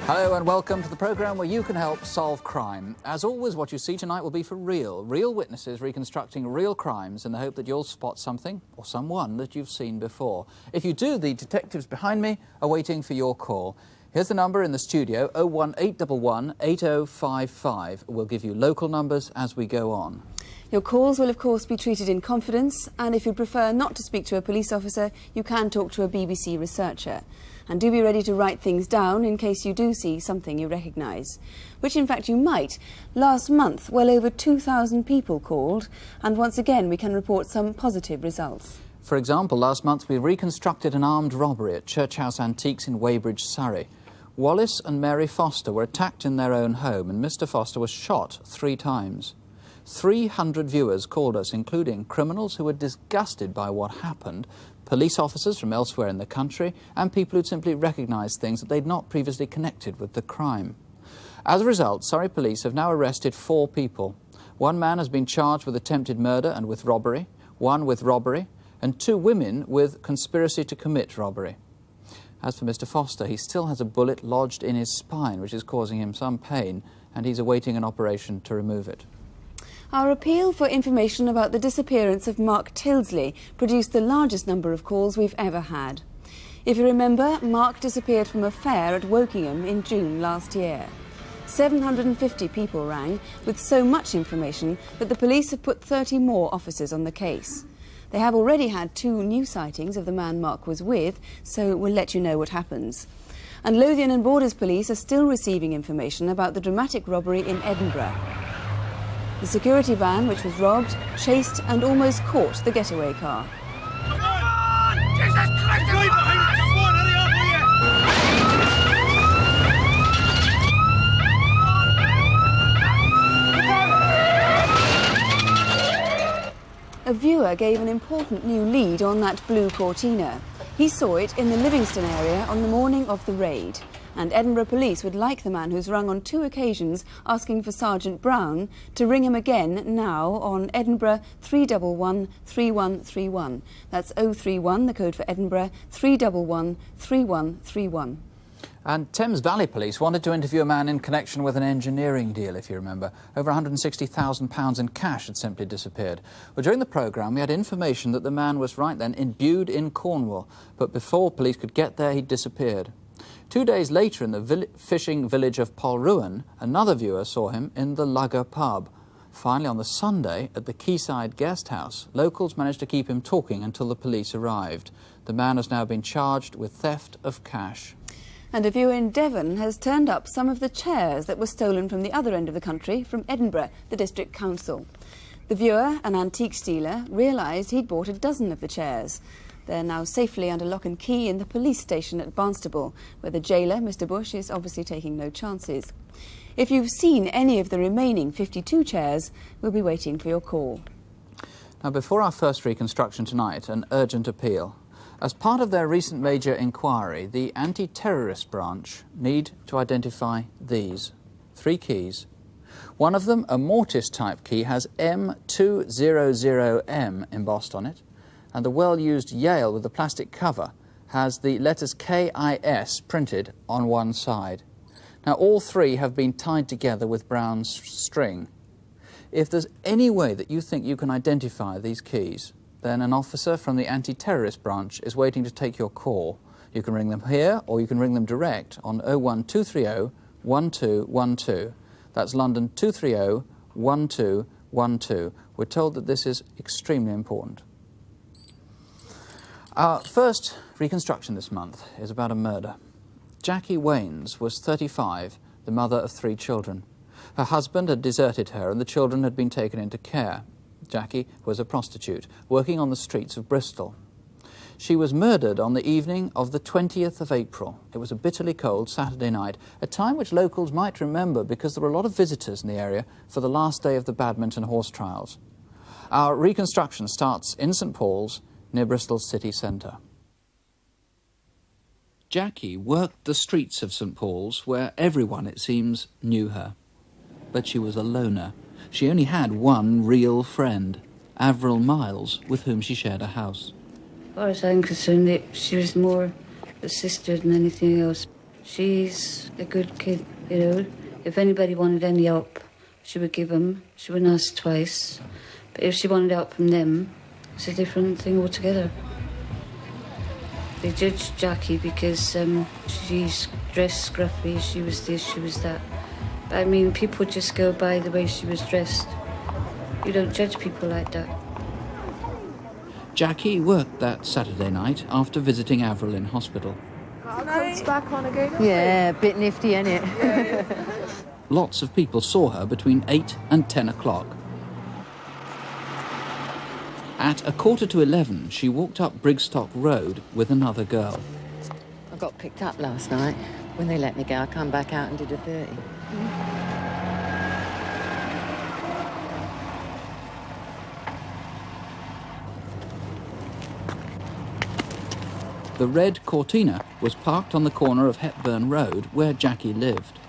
Hello and welcome to the programme where you can help solve crime. As always, what you see tonight will be for real witnesses reconstructing real crimes in the hope that you'll spot something or someone that you've seen before. If you do, the detectives behind me are waiting for your call. Here's the number in the studio, 01811 8055. We'll give you local numbers as we go on. Your calls will of course be treated in confidence, and if you prefer not to speak to a police officer, you can talk to a BBC researcher. And do be ready to write things down in case you do see something you recognise. Which in fact you might. Last month, well over 2,000 people called, and once again we can report some positive results. For example, last month we reconstructed an armed robbery at Church House Antiques in Weybridge, Surrey. Wallace and Mary Foster were attacked in their own home, and Mr. Foster was shot 3 times. 300 viewers called us, including criminals who were disgusted by what happened, police officers from elsewhere in the country, and people who'd simply recognised things that they'd not previously connected with the crime. As a result, Surrey police have now arrested 4 people. 1 man has been charged with attempted murder and with robbery, 1 with robbery, and 2 women with conspiracy to commit robbery. As for Mr. Foster, he still has a bullet lodged in his spine, which is causing him some pain, and he's awaiting an operation to remove it. Our appeal for information about the disappearance of Mark Tildesley produced the largest number of calls we've ever had. If you remember, Mark disappeared from a fair at Wokingham in June last year. 750 people rang with so much information that the police have put 30 more officers on the case. They have already had 2 new sightings of the man Mark was with, so we'll let you know what happens. And Lothian and Borders Police are still receiving information about the dramatic robbery in Edinburgh. The security van, which was robbed, chased and almost caught the getaway car. Come on! Jesus Christ! Come on, hurry up, will you? A viewer gave an important new lead on that blue Cortina. He saw it in the Livingston area on the morning of the raid. And Edinburgh Police would like the man who's rung on 2 occasions asking for Sergeant Brown to ring him again now on Edinburgh 311 3131. That's 031, the code for Edinburgh, 311 3131. And Thames Valley Police wanted to interview a man in connection with an engineering deal, if you remember. Over £160,000 in cash had simply disappeared. Well, during the programme, we had information that the man was right then in Bude in Cornwall, but before police could get there, he'd disappeared. 2 days later, in the fishing village of Polruan, another viewer saw him in the Lugger pub. Finally, on the Sunday, at the Quayside Guest House, locals managed to keep him talking until the police arrived. The man has now been charged with theft of cash. And a viewer in Devon has turned up some of the chairs that were stolen from the other end of the country, from Edinburgh, the district council. The viewer, an antiques dealer, realised he'd bought a dozen of the chairs. They're now safely under lock and key in the police station at Barnstaple, where the jailer, Mr. Bush, is obviously taking no chances. If you've seen any of the remaining 52 chairs, we'll be waiting for your call. Now, before our first reconstruction tonight, an urgent appeal. As part of their recent major inquiry, the anti-terrorist branch need to identify these 3 keys. One of them, a mortise-type key, has M200M embossed on it, and the well-used Yale with the plastic cover has the letters KIS printed on one side. Now, all 3 have been tied together with brown string. If there's any way that you think you can identify these keys, then an officer from the anti-terrorist branch is waiting to take your call. You can ring them here, or you can ring them direct on 01230 1212. That's London 230 1212. We're told that this is extremely important. Our first reconstruction this month is about a murder. Jackie Waines was 35, the mother of 3 children. Her husband had deserted her and the children had been taken into care. Jackie was a prostitute, working on the streets of Bristol. She was murdered on the evening of the 20th of April. It was a bitterly cold Saturday night, a time which locals might remember because there were a lot of visitors in the area for the last day of the badminton horse trials. Our reconstruction starts in St Paul's, near Bristol's city centre. Jackie worked the streets of St Paul's, where everyone, it seems, knew her. But she was a loner. She only had one real friend, Avril Miles, with whom she shared a house. As far as I'm concerned, she was more a sister than anything else. She's a good kid, you know. If anybody wanted any help, she would give them. She wouldn't ask twice. But if she wanted help from them, it's a different thing altogether. They judged Jackie because she's dressed scruffy, she was this, she was that. But I mean, people just go by the way she was dressed. You don't judge people like that. Jackie worked that Saturday night after visiting Avril in hospital. Coat's back on again. Yeah, a bit nifty, innit? Lots of people saw her between 8 and 10 o'clock. At 11:15, she walked up Brigstock Road with another girl. I got picked up last night. When they let me go, I come back out and did a 30. The red Cortina was parked on the corner of Hepburn Road where Jackie lived.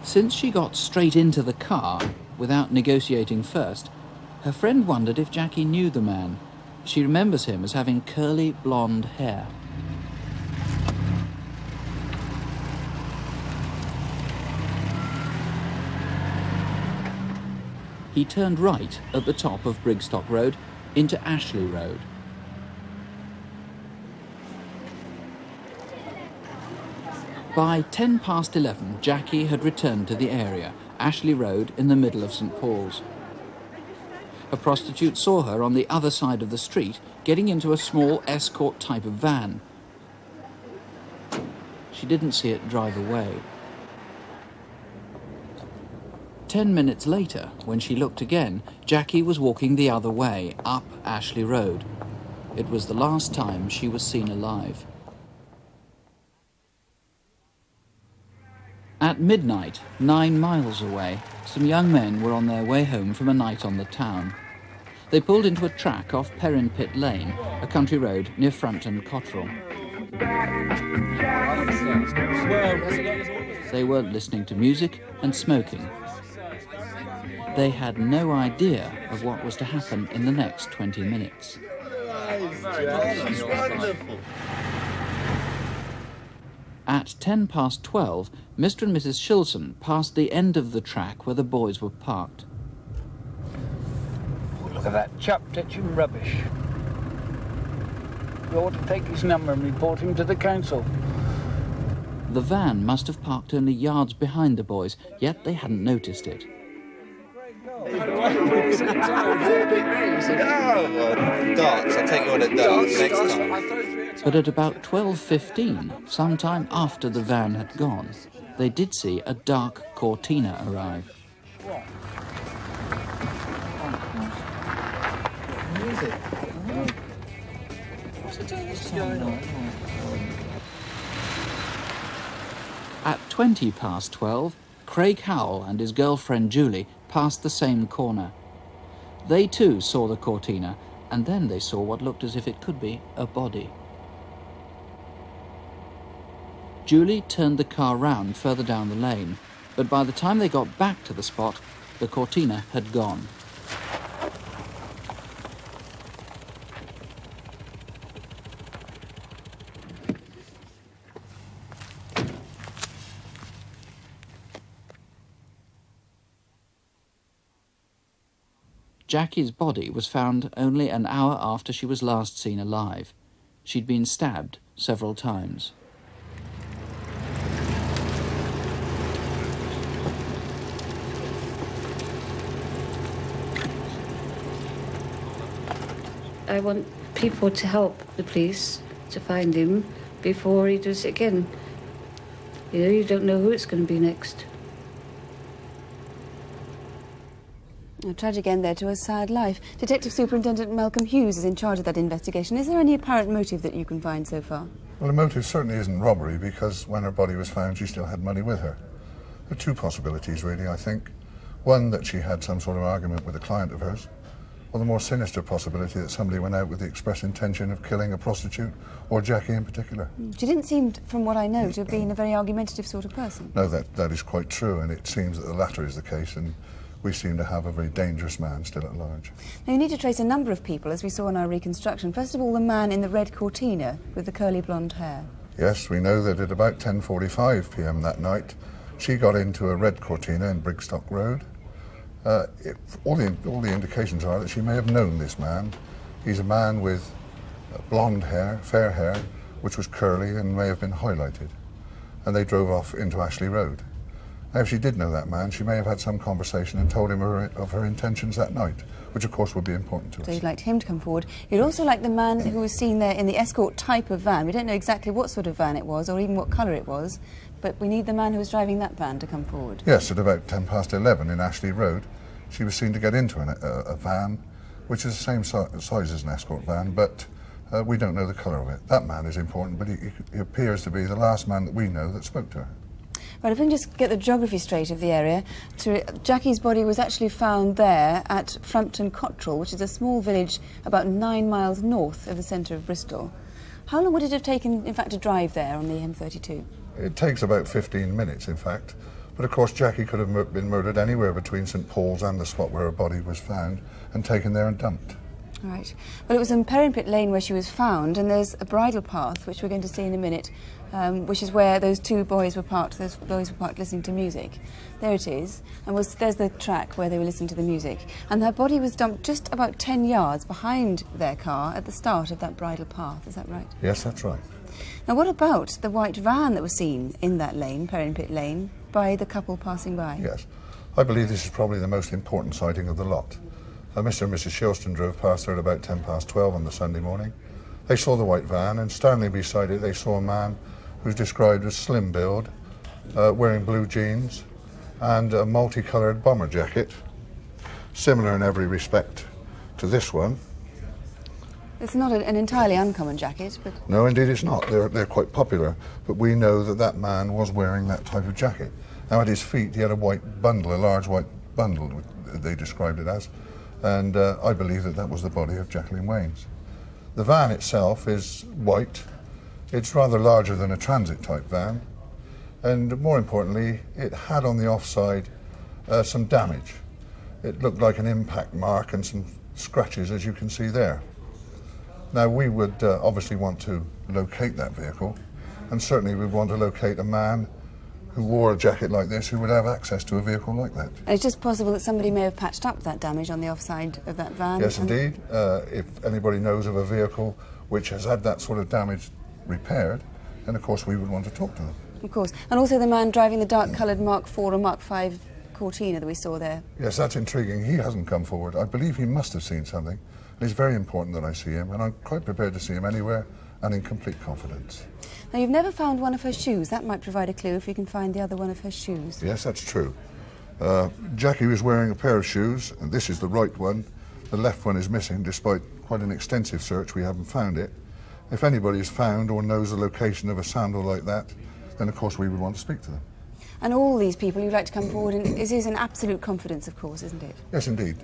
Since she got straight into the car without negotiating first, her friend wondered if Jackie knew the man. She remembers him as having curly blonde hair. He turned right at the top of Brigstock Road into Ashley Road. By 11:10, Jackie had returned to the area, Ashley Road in the middle of St Paul's. A prostitute saw her on the other side of the street, getting into a small escort type of van. She didn't see it drive away. 10 minutes later, when she looked again, Jackie was walking the other way, up Ashley Road. It was the last time she was seen alive. At midnight, 9 miles away, some young men were on their way home from a night on the town. They pulled into a track off Perrin Pit Lane, a country road near Frampton Cotterell. They were listening to music and smoking. They had no idea of what was to happen in the next 20 minutes. At 12:10, Mr. and Mrs. Shilson passed the end of the track where the boys were parked. Look at that chap ditching rubbish. You ought to take his number and report him to the council. The van must have parked only yards behind the boys, yet they hadn't noticed it. Darts, I'll take you on a darts next time. But at about 12:15, some time after the van had gone, they did see a dark Cortina arrive. At 12:20, Craig Howell and his girlfriend Julie passed the same corner. They too saw the Cortina, and then they saw what looked as if it could be a body. Julie turned the car round further down the lane, but by the time they got back to the spot, the Cortina had gone. Jackie's body was found only an hour after she was last seen alive. She'd been stabbed several times. I want people to help the police to find him before he does it again. You know, you don't know who it's going to be next. A tragic end there to a sad life. Detective Superintendent Malcolm Hughes is in charge of that investigation. Is there any apparent motive that you can find so far? Well, the motive certainly isn't robbery, because when her body was found, she still had money with her. There are two possibilities, really, I think. One, that she had some sort of argument with a client of hers, or the more sinister possibility that somebody went out with the express intention of killing a prostitute, or Jackie in particular. She didn't seem, from what I know, to have been a very argumentative sort of person. No, that is quite true, and it seems that the latter is the case, and we seem to have a very dangerous man still at large. Now you need to trace a number of people, as we saw in our reconstruction. First of all, the man in the red Cortina with the curly blonde hair. Yes, we know that at about 10:45 p.m. that night, she got into a red Cortina in Brigstock Road. All the indications are that she may have known this man. He's a man with blonde hair, fair hair, which was curly and may have been highlighted. And they drove off into Ashley Road. Now, if she did know that man, she may have had some conversation and told him of her intentions that night, which of course would be important to us. So you'd like him to come forward. You'd also like the man who was seen there in the escort type of van. We don't know exactly what sort of van it was or even what colour it was, but we need the man who was driving that van to come forward. Yes, at about 11:10 in Ashley Road, she was seen to get into a van, which is the same size as an escort van, but we don't know the colour of it. That man is important, but he appears to be the last man that we know that spoke to her. Right, if we can just get the geography straight of the area. Jackie's body was actually found there at Frampton Cottrell, which is a small village about 9 miles north of the centre of Bristol. How long would it have taken, in fact, to drive there on the M32? It takes about 15 minutes, in fact. But of course, Jackie could have been murdered anywhere between St Paul's and the spot where her body was found and taken there and dumped. Right. Well, it was in Perrinpit Lane where she was found, and there's a bridle path, which we're going to see in a minute, which is where those two boys were parked. Those boys were parked listening to music. There it is, and there's the track where they were listening to the music. And her body was dumped just about 10 yards behind their car at the start of that bridle path. Is that right? Yes, that's right. Now, what about the white van that was seen in that lane, Perrinpit Lane, by the couple passing by? Yes. I believe this is probably the most important sighting of the lot. Mr. and Mrs. Shilston drove past her at about 12:10 on the Sunday morning. They saw the white van, and standing beside it they saw a man who's described as slim build, wearing blue jeans and a multicoloured bomber jacket, similar in every respect to this one. It's not an entirely uncommon jacket, but... No, indeed it's not. They're quite popular, but we know that that man was wearing that type of jacket. Now, at his feet he had a white bundle, a large white bundle, they described it as. And I believe that that was the body of Jacqueline Waines. The van itself is white. It's rather larger than a transit-type van. And more importantly, it had on the offside some damage. It looked like an impact mark and some scratches, as you can see there. Now, we would obviously want to locate that vehicle, and certainly we'd want to locate a man who wore a jacket like this, who would have access to a vehicle like that. And it's just possible that somebody may have patched up that damage on the offside of that van. Yes, indeed. If anybody knows of a vehicle which has had that sort of damage repaired, then of course we would want to talk to them. Of course. And also the man driving the dark-coloured Mark IV or Mark V Cortina that we saw there. Yes, that's intriguing. He hasn't come forward. I believe he must have seen something. And it's very important that I see him, and I'm quite prepared to see him anywhere and in complete confidence. Now, you've never found one of her shoes. That might provide a clue if you can find the other one of her shoes. Yes, that's true. Jackie was wearing a pair of shoes, and this is the right one. The left one is missing. Despite quite an extensive search, we haven't found it. If anybody has found or knows the location of a sandal like that, then of course we would want to speak to them. And all these people you'd like to come forward, and it is in absolute confidence, of course, isn't it? Yes, indeed.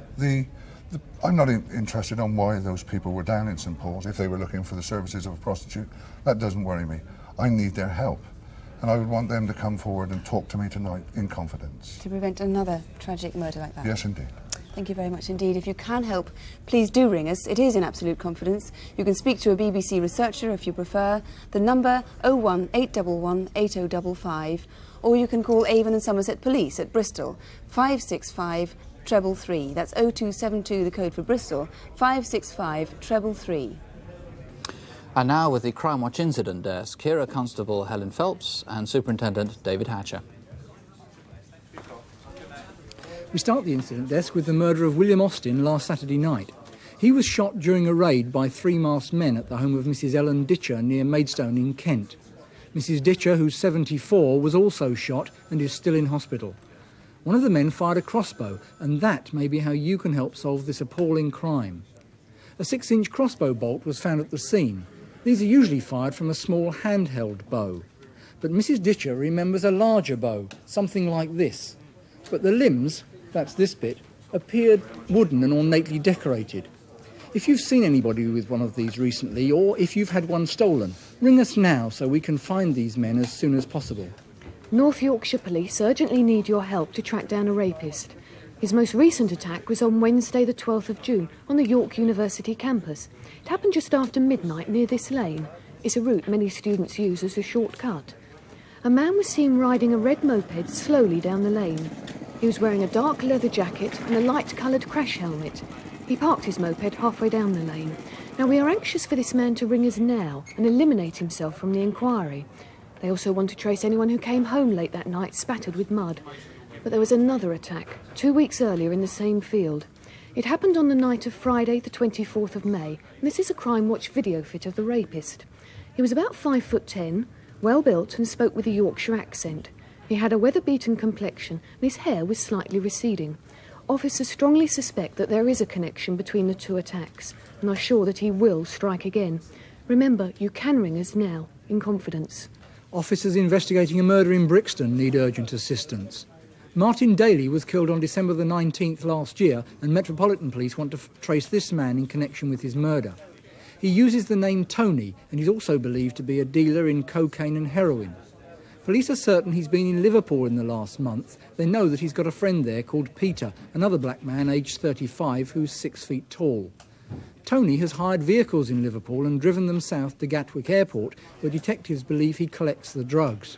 I'm not interested on why those people were down in St Paul's, if they were looking for the services of a prostitute. That doesn't worry me. I need their help, and I would want them to come forward and talk to me tonight in confidence. To prevent another tragic murder like that? Yes, indeed. Thank you very much indeed. If you can help, please do ring us. It is in absolute confidence. You can speak to a BBC researcher if you prefer. The number 01811 8055, or you can call Avon and Somerset Police at Bristol 565 333. That's 0272, the code for Bristol, 565 333. And now with the Crimewatch Incident Desk, here are Constable Helen Phelps and Superintendent David Hatcher. We start the incident desk with the murder of William Austin last Saturday night. He was shot during a raid by three masked men at the home of Mrs Ellen Ditcher near Maidstone in Kent. Mrs Ditcher, who's 74, was also shot and is still in hospital. One of the men fired a crossbow, and that may be how you can help solve this appalling crime. A 6-inch crossbow bolt was found at the scene. These are usually fired from a small handheld bow. But Mrs Ditcher remembers a larger bow, something like this. But the limbs, that's this bit, appeared wooden and ornately decorated. If you've seen anybody with one of these recently, or if you've had one stolen, ring us now so we can find these men as soon as possible. North Yorkshire Police urgently need your help to track down a rapist. His most recent attack was on Wednesday the 12th of June on the York University campus. It happened just after midnight near this lane. It's a route many students use as a shortcut. A man was seen riding a red moped slowly down the lane. He was wearing a dark leather jacket and a light-coloured crash helmet. He parked his moped halfway down the lane. Now, we are anxious for this man to ring us now and eliminate himself from the inquiry. They also want to trace anyone who came home late that night spattered with mud. But there was another attack, 2 weeks earlier in the same field. It happened on the night of Friday, the 24th of May, and this is a Crimewatch video fit of the rapist. He was about 5'10", well-built and spoke with a Yorkshire accent. He had a weather-beaten complexion and his hair was slightly receding. Officers strongly suspect that there is a connection between the two attacks and are sure that he will strike again. Remember, you can ring us now, in confidence. Officers investigating a murder in Brixton need urgent assistance. Martin Daly was killed on December the 19th last year, and Metropolitan Police want to trace this man in connection with his murder. He uses the name Tony, and he's also believed to be a dealer in cocaine and heroin. Police are certain he's been in Liverpool in the last month. They know that he's got a friend there called Peter, another black man aged 35 who's 6 feet tall. Tony has hired vehicles in Liverpool and driven them south to Gatwick Airport, where detectives believe he collects the drugs.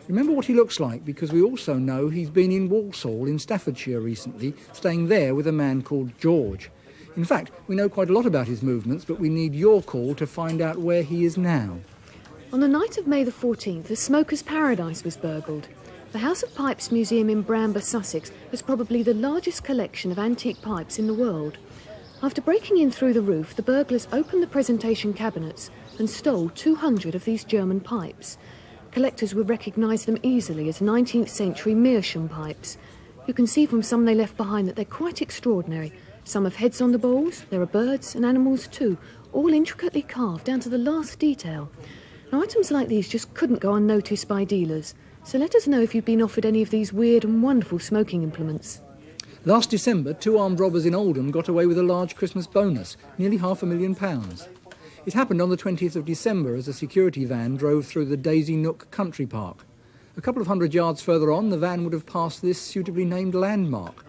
Remember what he looks like, because we also know he's been in Walsall in Staffordshire recently, staying there with a man called George. In fact, we know quite a lot about his movements, but we need your call to find out where he is now. On the night of May the 14th, the Smoker's Paradise was burgled. The House of Pipes Museum in Bramber, Sussex, has probably the largest collection of antique pipes in the world. After breaking in through the roof, the burglars opened the presentation cabinets and stole 200 of these German pipes. Collectors would recognise them easily as 19th century meerschaum pipes. You can see from some they left behind that they're quite extraordinary. Some have heads on the bowls, there are birds and animals too, all intricately carved down to the last detail. Now, items like these just couldn't go unnoticed by dealers, so let us know if you've been offered any of these weird and wonderful smoking implements. Last December, 2 armed robbers in Oldham got away with a large Christmas bonus, nearly £500,000. It happened on the 20th of December as a security van drove through the Daisy Nook Country Park. A couple of 100 yards further on, the van would have passed this suitably named landmark.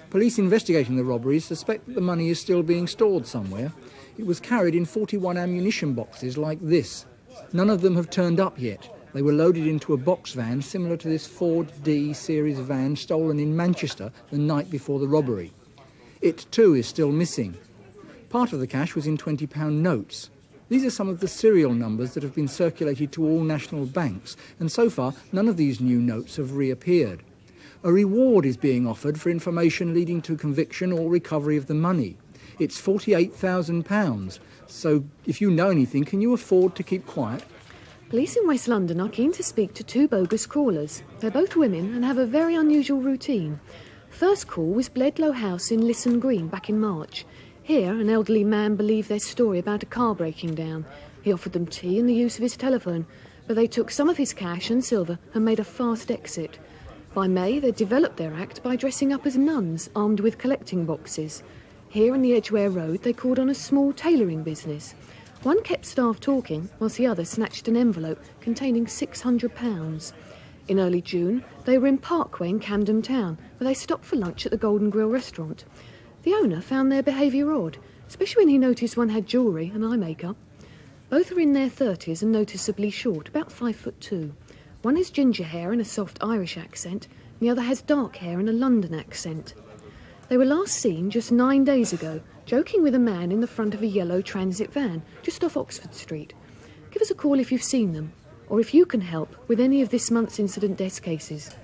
Police investigating the robberies suspect that the money is still being stored somewhere. It was carried in 41 ammunition boxes like this. None of them have turned up yet. They were loaded into a box van similar to this Ford D series van stolen in Manchester the night before the robbery. It too is still missing. Part of the cash was in £20 notes. These are some of the serial numbers that have been circulated to all national banks, and so far none of these new notes have reappeared. A reward is being offered for information leading to conviction or recovery of the money. It's £48,000, so if you know anything, can you afford to keep quiet? Police in West London are keen to speak to 2 bogus callers. They're both women and have a very unusual routine. First call was Bledlow House in Lisson Green back in March. Here, an elderly man believed their story about a car breaking down. He offered them tea and the use of his telephone, but they took some of his cash and silver and made a fast exit. By May, they developed their act by dressing up as nuns, armed with collecting boxes. Here in the Edgware Road, they called on a small tailoring business. One kept staff talking, whilst the other snatched an envelope containing £600. In early June, they were in Parkway in Camden Town, where they stopped for lunch at the Golden Grill restaurant. The owner found their behaviour odd, especially when he noticed one had jewellery and eye makeup. Both are in their 30s and noticeably short, about 5'2". One has ginger hair and a soft Irish accent, and the other has dark hair and a London accent. They were last seen just 9 days ago, joking with a man in the front of a yellow transit van, just off Oxford Street. Give us a call if you've seen them, or if you can help with any of this month's incident desk cases.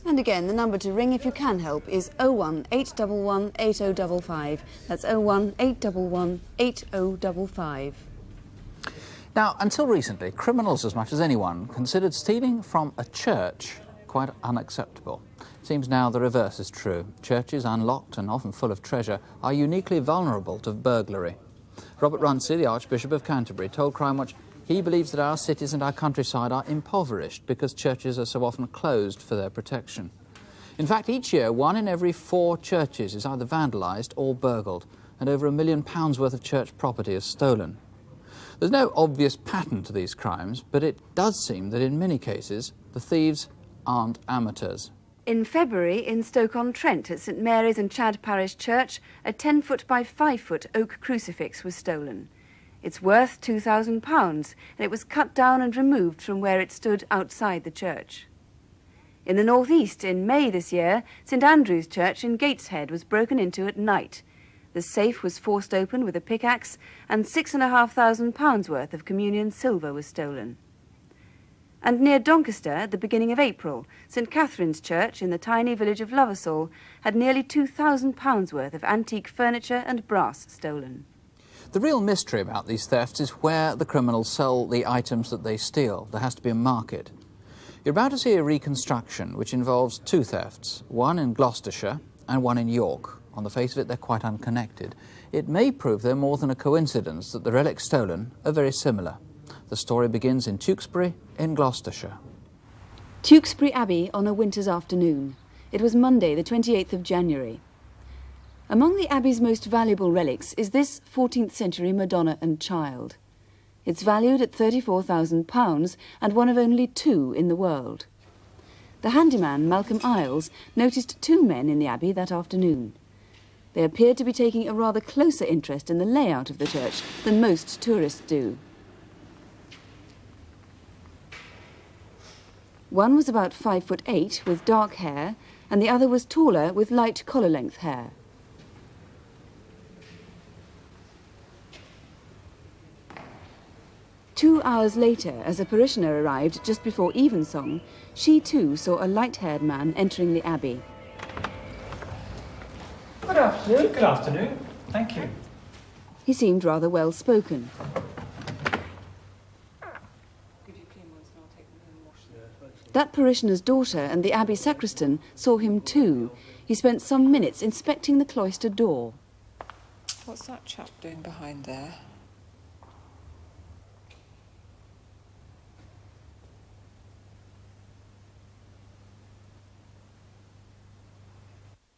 And again, the number to ring if you can help is 01811 8055. That's 01811 8055. Now, until recently, criminals as much as anyone considered stealing from a church quite unacceptable. It seems now the reverse is true. Churches, unlocked and often full of treasure, are uniquely vulnerable to burglary. Robert Runcie, the Archbishop of Canterbury, told Crimewatch he believes that our cities and our countryside are impoverished because churches are so often closed for their protection. In fact, each year, 1 in every 4 churches is either vandalised or burgled, and over £1 million worth of church property is stolen. There's no obvious pattern to these crimes, but it does seem that in many cases, the thieves aren't amateurs. In February, in Stoke-on-Trent at St Mary's and Chad Parish Church, a 10-foot by 5-foot oak crucifix was stolen. It's worth £2,000 and it was cut down and removed from where it stood outside the church. In the northeast, in May this year, St Andrew's Church in Gateshead was broken into at night. The safe was forced open with a pickaxe and £6,500 worth of communion silver was stolen. And near Doncaster, at the beginning of April, St Catherine's Church in the tiny village of Loversall had nearly £2,000 worth of antique furniture and brass stolen. The real mystery about these thefts is where the criminals sell the items that they steal. There has to be a market. You're about to see a reconstruction which involves two thefts, one in Gloucestershire and one in York. On the face of it, they're quite unconnected. It may prove they're more than a coincidence that the relics stolen are very similar. The story begins in Tewkesbury in Gloucestershire. Tewkesbury Abbey on a winter's afternoon. It was Monday, the 28th of January. Among the Abbey's most valuable relics is this 14th century Madonna and Child. It's valued at £34,000 and one of only two in the world. The handyman, Malcolm Isles, noticed two men in the Abbey that afternoon. They appeared to be taking a rather closer interest in the layout of the church than most tourists do. One was about 5'8" with dark hair, and the other was taller with light collar-length hair. Two hours later, as a parishioner arrived just before evensong, she too saw a light-haired man entering the Abbey. Good afternoon. Good afternoon. Thank you. He seemed rather well-spoken. That parishioner's daughter and the Abbey sacristan saw him too. He spent some minutes inspecting the cloister door. What's that chap doing behind there?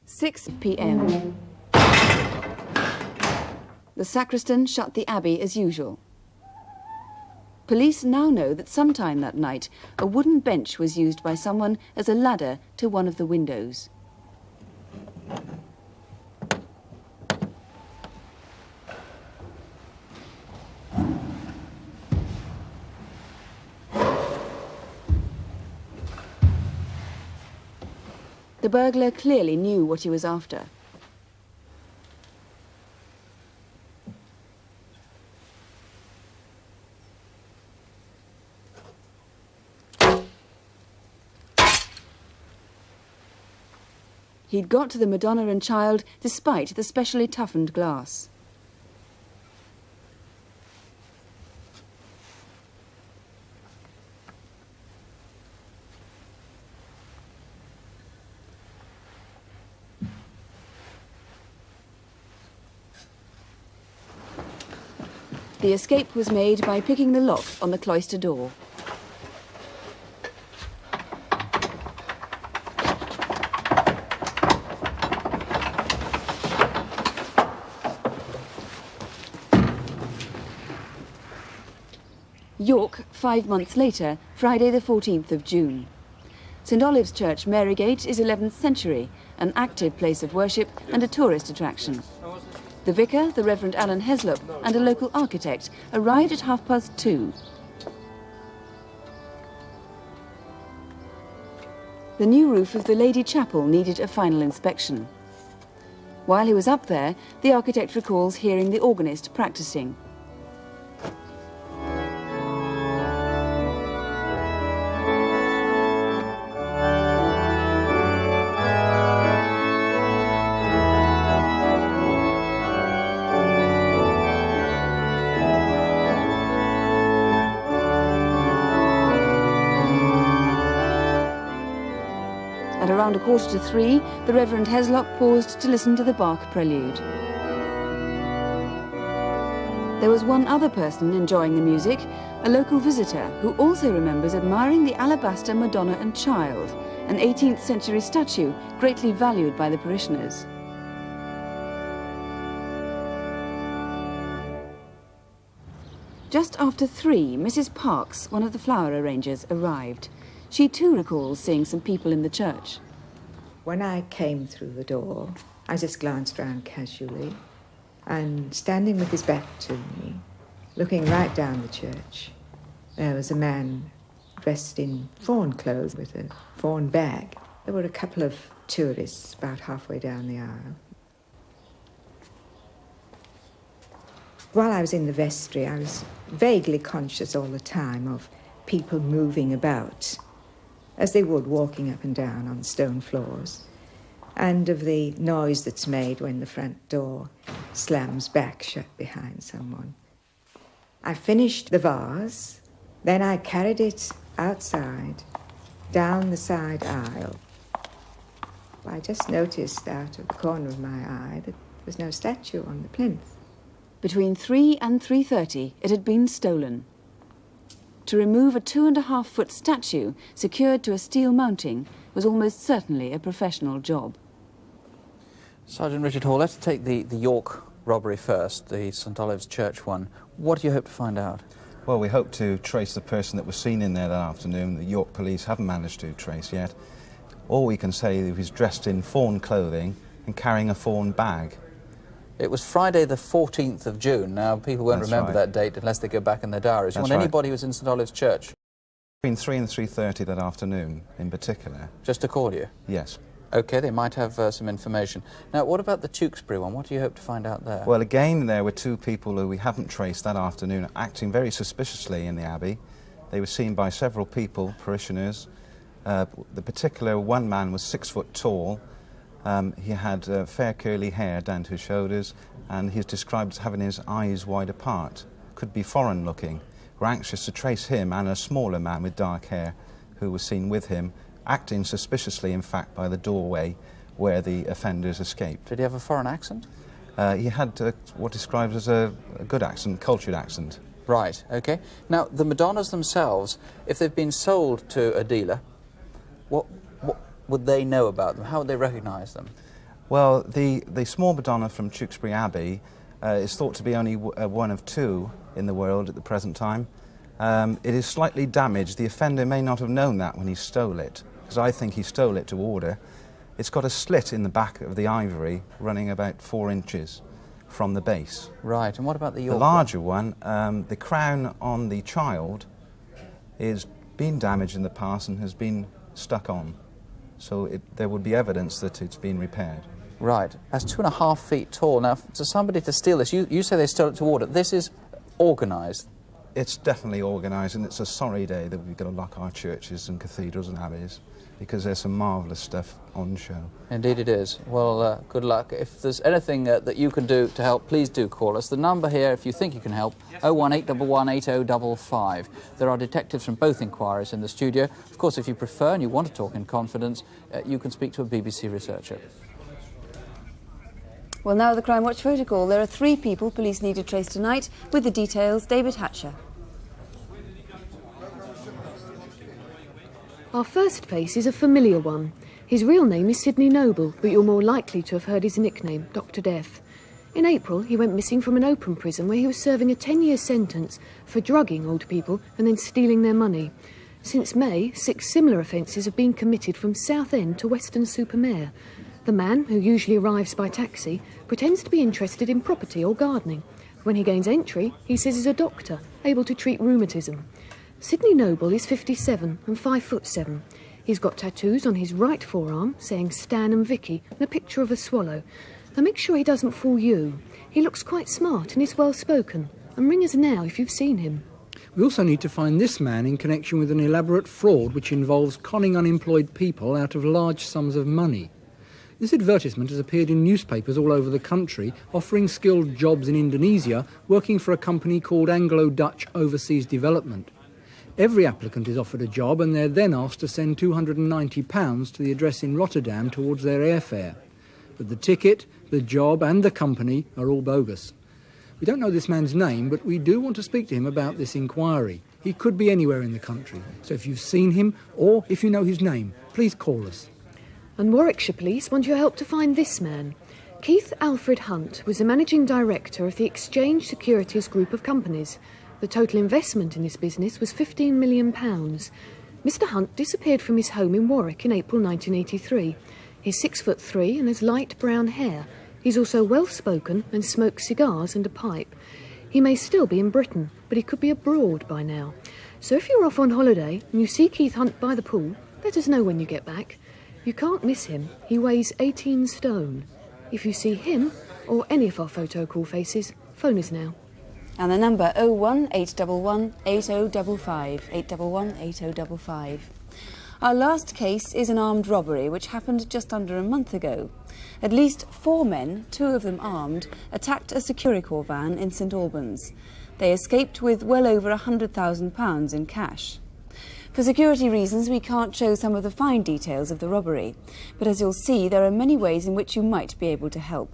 "6 p.m. The sacristan shut the Abbey as usual. Police now know that sometime that night a wooden bench was used by someone as a ladder to one of the windows. The burglar clearly knew what he was after. He'd got to the Madonna and Child despite the specially toughened glass. The escape was made by picking the lock on the cloister door. York, 5 months later, Friday the 14th of June. St Olave's Church, Marygate, is 11th century, an active place of worship and a tourist attraction. The vicar, the Reverend Alan Heslop, and a local architect arrived at 2:30. The new roof of the Lady Chapel needed a final inspection. While he was up there, the architect recalls hearing the organist practicing. At around 2:45, the Reverend Heslop paused to listen to the Bach prelude. There was one other person enjoying the music, a local visitor who also remembers admiring the alabaster Madonna and Child, an 18th century statue greatly valued by the parishioners. Just after 3, Mrs. Parks, one of the flower arrangers, arrived. She too recalls seeing some people in the church. When I came through the door, I just glanced round casually, and standing with his back to me, looking right down the church, there was a man dressed in fawn clothes with a fawn bag. There were a couple of tourists about halfway down the aisle. While I was in the vestry, I was vaguely conscious all the time of people moving about, as they would walking up and down on stone floors, and of the noise that's made when the front door slams back shut behind someone. I finished the vase, then I carried it outside, down the side aisle. I just noticed out of the corner of my eye that there was no statue on the plinth. Between 3 and 3:30, it had been stolen. To remove a 2.5-foot statue secured to a steel mounting was almost certainly a professional job. Sergeant Richard Hall, let's take the York robbery first, the St Olave's Church one. What do you hope to find out? Well, we hope to trace the person that was seen in there that afternoon. The York police haven't managed to trace yet. All we can say is he was dressed in fawn clothing and carrying a fawn bag. It was Friday the 14th of June. Now, people won't remember that date unless they go back in their diaries. You want anybody who was in St Olave's Church? Between 3 and 3:30 that afternoon, in particular. Just to call you? Yes. OK, they might have some information. Now, what about the Tewkesbury one? What do you hope to find out there? Well, again, there were two people who we haven't traced that afternoon, acting very suspiciously in the Abbey. They were seen by several people, parishioners. The particular one man was 6 foot tall. He had fair curly hair down to his shoulders, and he's described as having his eyes wide apart. Could be foreign looking. We're anxious to trace him and a smaller man with dark hair who was seen with him, acting suspiciously, in fact, by the doorway where the offenders escaped. Did he have a foreign accent? He had what described as a good accent, cultured accent. Right, OK. Now, the Madonnas themselves, if they've been sold to a dealer, what would they know about them? How would they recognise them? Well, the small Madonna from Tewkesbury Abbey is thought to be only one of two in the world at the present time. It is slightly damaged. The offender may not have known that when he stole it, because I think he stole it to order. It's got a slit in the back of the ivory running about 4 inches from the base. Right, and what about the York? The larger one, the crown on the child is been damaged in the past and has been stuck on. So there would be evidence that it's been repaired. Right. That's 2.5 feet tall. Now, for somebody to steal this, you say they stole it to order. This is organised. It's definitely organised, and it's a sorry day that we've got to lock our churches and cathedrals and abbeys, because there's some marvellous stuff on show. Indeed it is. Well, good luck. If there's anything that you can do to help, please do call us. The number here, if you think you can help, 018118055. There are detectives from both inquiries in the studio. Of course, if you prefer and you want to talk in confidence, you can speak to a BBC researcher. Well, now the Crimewatch protocol. There are 3 people police need to trace tonight. With the details, David Hatcher. Our first face is a familiar one. His real name is Sidney Noble, but you're more likely to have heard his nickname, Dr. Death. In April, he went missing from an open prison where he was serving a 10-year sentence for drugging old people and then stealing their money. Since May, 6 similar offences have been committed from Southend to Weston-super-Mare. The man, who usually arrives by taxi, pretends to be interested in property or gardening. When he gains entry, he says he's a doctor, able to treat rheumatism. Sidney Noble is 57 and 5'7". He's got tattoos on his right forearm saying Stan and Vicky and a picture of a swallow. Now make sure he doesn't fool you. He looks quite smart and is well spoken. And ring us now if you've seen him. We also need to find this man in connection with an elaborate fraud which involves conning unemployed people out of large sums of money. This advertisement has appeared in newspapers all over the country, offering skilled jobs in Indonesia, working for a company called Anglo-Dutch Overseas Development. Every applicant is offered a job and they're then asked to send £290 to the address in Rotterdam towards their airfare. But the ticket, the job and the company are all bogus. We don't know this man's name, but we do want to speak to him about this inquiry. He could be anywhere in the country. So if you've seen him or if you know his name, please call us. And Warwickshire Police want your help to find this man. Keith Alfred Hunt was the managing director of the Exchange Securities Group of Companies. The total investment in this business was £15 million. Mr. Hunt disappeared from his home in Warwick in April 1983. He's 6'3" and has light brown hair. He's also well-spoken and smokes cigars and a pipe. He may still be in Britain, but he could be abroad by now. So if you're off on holiday and you see Keith Hunt by the pool, let us know when you get back. You can't miss him. He weighs 18 stone. If you see him, or any of our photo call faces, phone us now. And the number 01811 8055, 811 8055. Our last case is an armed robbery which happened just under a month ago. At least 4 men, 2 of them armed, attacked a Securicor van in St Albans. They escaped with well over £100,000 in cash. For security reasons, we can't show some of the fine details of the robbery, but as you'll see, there are many ways in which you might be able to help.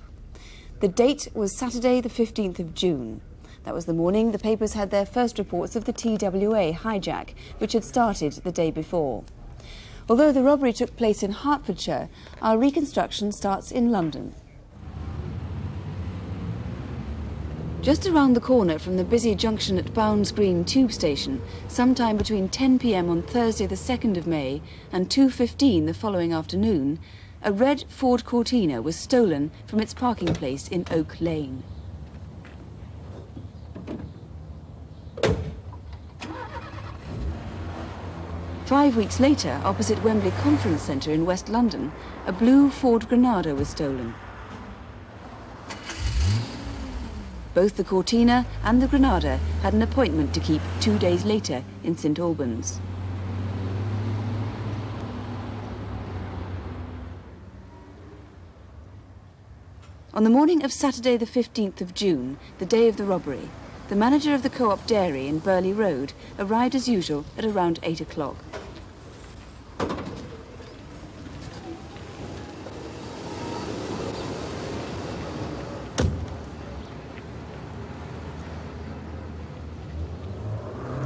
The date was Saturday the 15th of June. That was the morning the papers had their first reports of the TWA hijack, which had started the day before. Although the robbery took place in Hertfordshire, our reconstruction starts in London. Just around the corner from the busy junction at Bounds Green tube station, sometime between 10 p.m. on Thursday the 2nd of May and 2:15 the following afternoon, a red Ford Cortina was stolen from its parking place in Oak Lane. Five weeks later, opposite Wembley Conference Centre in West London, a blue Ford Granada was stolen. Both the Cortina and the Granada had an appointment to keep 2 days later in St Albans. On the morning of Saturday the 15th of June, the day of the robbery, the manager of the Co-op Dairy in Burley Road arrived as usual at around 8 o'clock.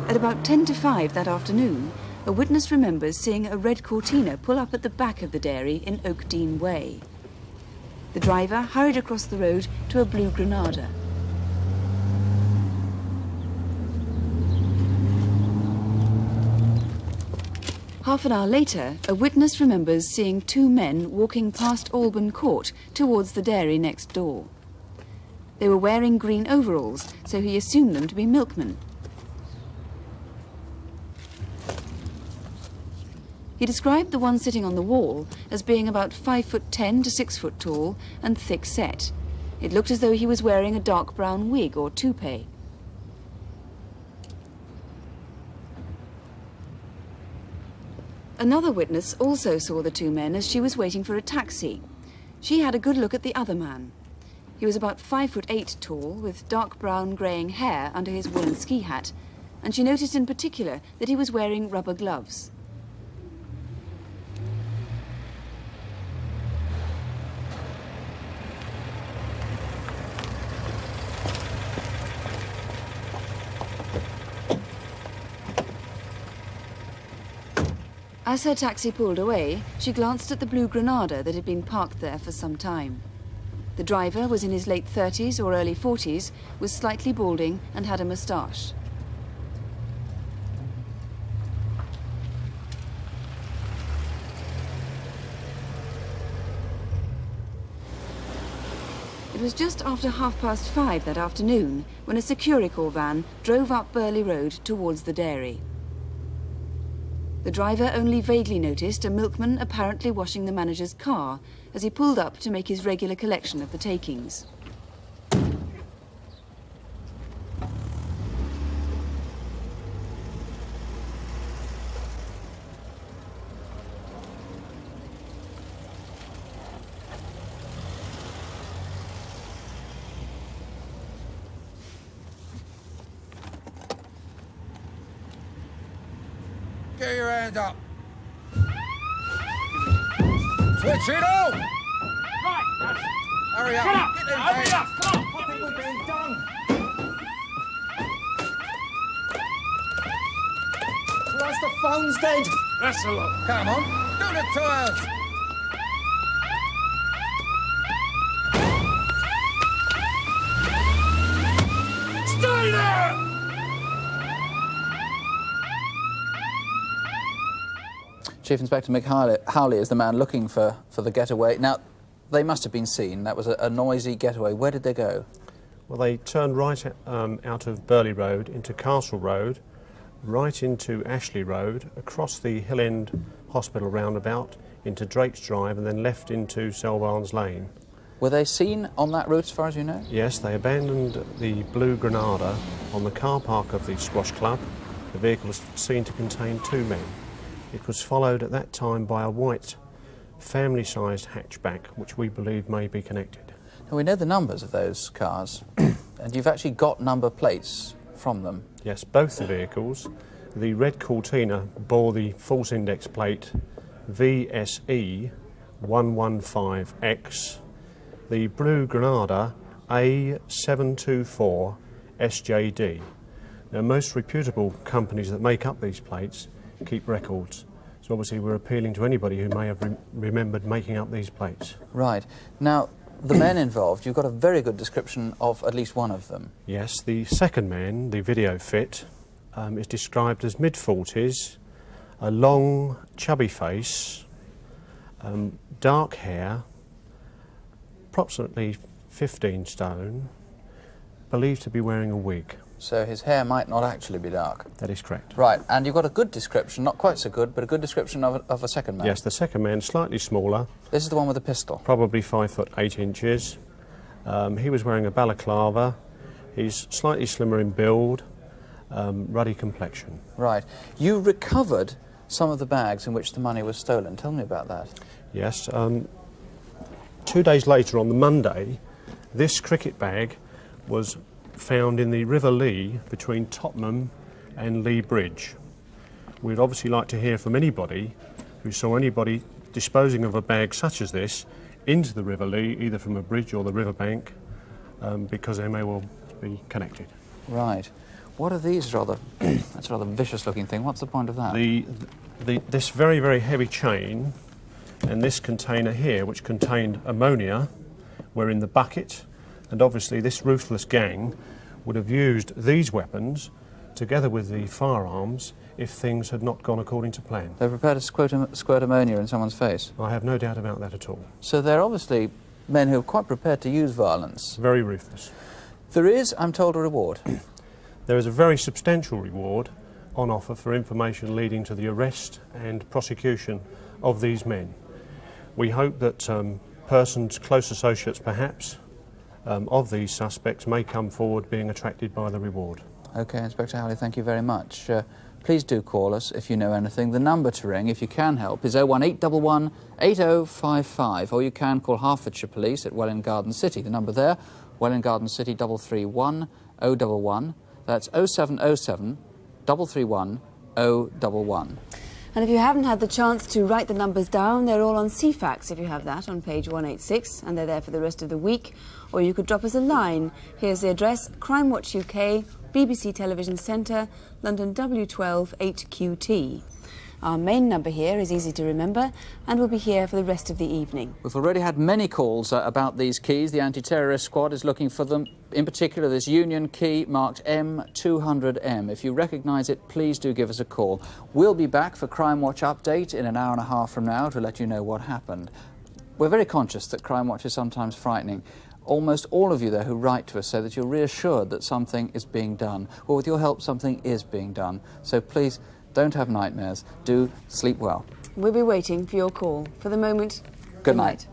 At about 10 to 5 that afternoon, a witness remembers seeing a red Cortina pull up at the back of the dairy in Oakdean Way. The driver hurried across the road to a blue Granada. Half an hour later, a witness remembers seeing 2 men walking past Alban Court towards the dairy next door. They were wearing green overalls, so he assumed them to be milkmen. He described the one sitting on the wall as being about 5'10" to 6 foot tall and thick set. It looked as though he was wearing a dark brown wig or toupee. Another witness also saw the 2 men as she was waiting for a taxi. She had a good look at the other man. He was about 5'8" tall, with dark brown greying hair under his woolen ski hat, and she noticed in particular that he was wearing rubber gloves. As her taxi pulled away, she glanced at the blue Granada that had been parked there for some time. The driver was in his late 30s or early 40s, was slightly balding and had a moustache. It was just after 5:30 that afternoon when a Securicor van drove up Burley Road towards the dairy. The driver only vaguely noticed a milkman apparently washing the manager's car as he pulled up to make his regular collection of the takings. Get your hands up. Switch it on! Right, that's... Hurry up. Shut up! Get them Hurry hands. up! Come on! I think we're being done. Christ, the phone's dead. That's a lot. Come on, do the tours. Stay there! Chief Inspector Mick Howley is the man looking for the getaway. Now, they must have been seen. That was a noisy getaway. Where did they go? Well, they turned right out of Burley Road into Castle Road, right into Ashley Road, across the Hill End Hospital roundabout, into Drake's Drive, and then left into Selbarns Lane. Were they seen on that route, as far as you know? Yes, they abandoned the Blue Granada on the car park of the Squash Club. The vehicle was seen to contain 2 men. It was followed at that time by a white, family-sized hatchback, which we believe may be connected. Now, we know the numbers of those cars, and you've actually got number plates from them. Yes, both the vehicles. The red Cortina bore the false index plate VSE 115X, the Blue Granada A724 SJD. Now, most reputable companies that make up these plates keep records, so obviously we're appealing to anybody who may have remembered making up these plates. Right. Now, the men involved, you've got a very good description of at least one of them. Yes, the second man, the video fit, is described as mid-40s, a long, chubby face, dark hair, approximately 15 stone, believed to be wearing a wig. So his hair might not actually be dark. That is correct. Right, and you've got a good description, not quite so good, but a good description of a second man. Yes, the second man, slightly smaller. This is the one with the pistol. Probably 5 foot 8 inches. He was wearing a balaclava. He's slightly slimmer in build, ruddy complexion. Right. You recovered some of the bags in which the money was stolen. Tell me about that. Yes. 2 days later, on the Monday, this cricket bag was found in the River Lee between Tottenham and Lee Bridge. We'd obviously like to hear from anybody who saw anybody disposing of a bag such as this into the River Lee, either from a bridge or the riverbank, because they may well be connected. Right. What are these rather... that's a rather vicious-looking thing. What's the point of that? This very, very heavy chain and this container here, which contained ammonia, were in the bucket, and obviously this ruthless gang would have used these weapons together with the firearms if things had not gone according to plan. They're prepared to squirt ammonia in someone's face? I have no doubt about that at all. So they're obviously men who are quite prepared to use violence. Very ruthless. There is, I'm told, a reward. There is a very substantial reward on offer for information leading to the arrest and prosecution of these men. We hope that persons, close associates perhaps, of these suspects may come forward being attracted by the reward. OK, Inspector Howley, thank you very much. Please do call us if you know anything. The number to ring, if you can help, is 01811 8055, or you can call Hertfordshire Police at Welwyn Garden City. The number there, Welwyn Garden City 331 011. That's 0707 331 011. And if you haven't had the chance to write the numbers down, they're all on CFAX if you have that, on page 186, and they're there for the rest of the week. Or you could drop us a line. Here's the address: Crimewatch UK, BBC Television Centre, London W12 8QT. Our main number here is easy to remember, and we'll be here for the rest of the evening. We've already had many calls about these keys. The anti-terrorist squad is looking for them. In particular, this Union key marked M200M. If you recognise it, please do give us a call. We'll be back for Crimewatch Update in an hour and a half from now to let you know what happened. We're very conscious that Crimewatch is sometimes frightening. Almost all of you there who write to us say that you're reassured that something is being done. Well, with your help, something is being done. So please, don't have nightmares. Do sleep well. We'll be waiting for your call. For the moment, good night.